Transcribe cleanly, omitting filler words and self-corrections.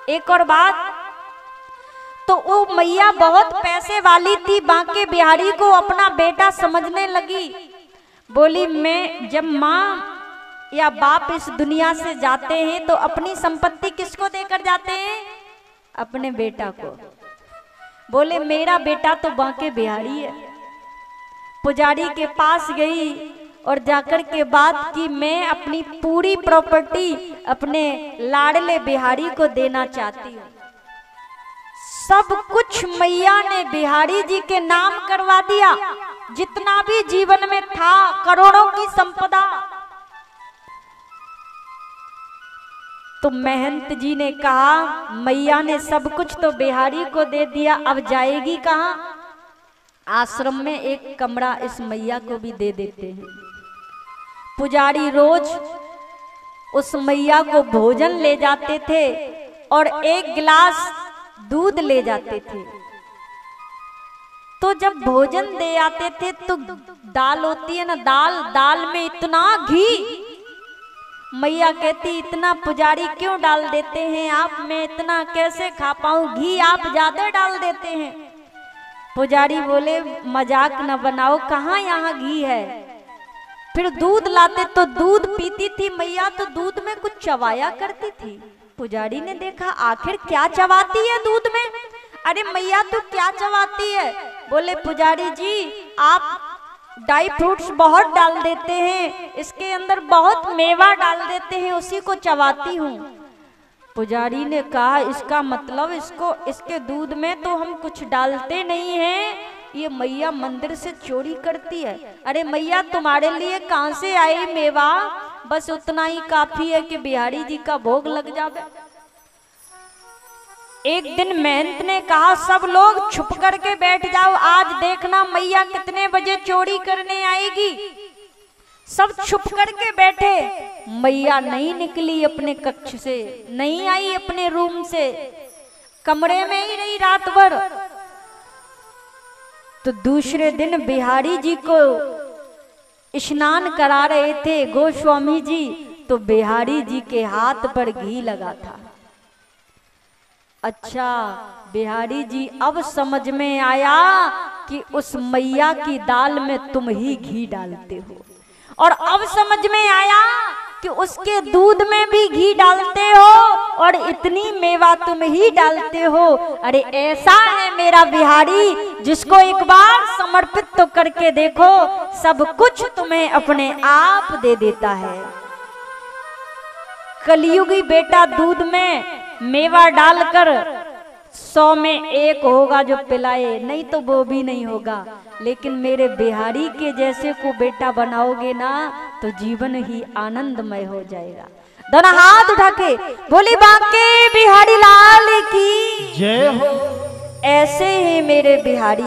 एक और बात, तो वो मैया बहुत पैसे वाली थी, बांके बिहारी को अपना बेटा समझने लगी। बोली मैं जब माँ या बाप इस दुनिया से जाते हैं तो अपनी संपत्ति किसको देकर जाते हैं? अपने बेटा को। बोले मेरा बेटा तो बांके बिहारी है। पुजारी के पास गई और जाकर के बात की, मैं अपनी पूरी प्रॉपर्टी अपने लाडले बिहारी को देना चाहती हूँ। सब कुछ मैया ने बिहारी जी के नाम करवा दिया, जितना भी जीवन में था, करोड़ों की संपदा। तो महंत जी ने कहा मैया ने सब कुछ तो बिहारी को दे दिया, अब जाएगी कहाँ? आश्रम में एक कमरा इस मैया को भी दे देते हैं। पुजारी रोज उस मैया को भोजन ले जाते थे और एक गिलास दूध ले जाते थे। तो जब भोजन दे आते थे तो दाल होती है ना, दाल में इतना घी। मैया कहती इतना पुजारी क्यों डाल देते हैं आप, मैं इतना कैसे खा पाऊं, घी आप ज्यादा डाल देते हैं। पुजारी बोले मजाक न बनाओ, कहाँ यहाँ घी है। फिर दूध लाते तो दूध पीती थी मैया, तो दूध में कुछ चबाया करती थी। पुजारी ने देखा आखिर क्या चबाती है दूध में, अरे मैया तू क्या चबाती है? बोले पुजारी जी आप ड्राई फ्रूट्स बहुत डाल देते हैं, इसके अंदर बहुत मेवा डाल देते हैं, उसी को चबाती हूँ। पुजारी ने कहा इसका मतलब इसके दूध में तो हम कुछ डालते नहीं हैं, ये मैया मंदिर से चोरी करती है। अरे मैया तुम्हारे लिए कहाँ से आई मेवा, बस उतना ही काफी है कि बिहारी जी का भोग लग जावे। एक दिन महंत ने कहा सब लोग छुप करके बैठ जाओ, आज देखना मैया कितने बजे चोरी करने आएगी। सब छुप करके बैठे, मैया नहीं निकली अपने कक्ष से, नहीं आई अपने रूम से, कमरे में ही रही रात भर। तो दूसरे दिन बिहारी जी को स्नान करा रहे थे गोस्वामी जी, तो बिहारी जी के हाथ पर घी लगा था। अच्छा बिहारी जी अब समझ में आया कि उस मैया की दाल में तुम ही घी डालते हो, और अब समझ में आया कि उसके दूध में भी घी डालते हो और इतनी मेवा तुम ही डालते हो। अरे ऐसा है मेरा बिहारी, जिसको एक बार समर्पित तो करके देखो, सब कुछ तुम्हें अपने आप दे देता है। कलयुगी बेटा दूध में मेवा डालकर 100 में 1 होगा जो पिलाए, नहीं तो वो भी नहीं होगा। लेकिन मेरे बिहारी के जैसे को बेटा बनाओगे ना तो जीवन ही आनंदमय हो जाएगा। दोनों हाथ उठा के बोली बांके बिहारी लाल की जय हो। ऐसे ही मेरे बिहारी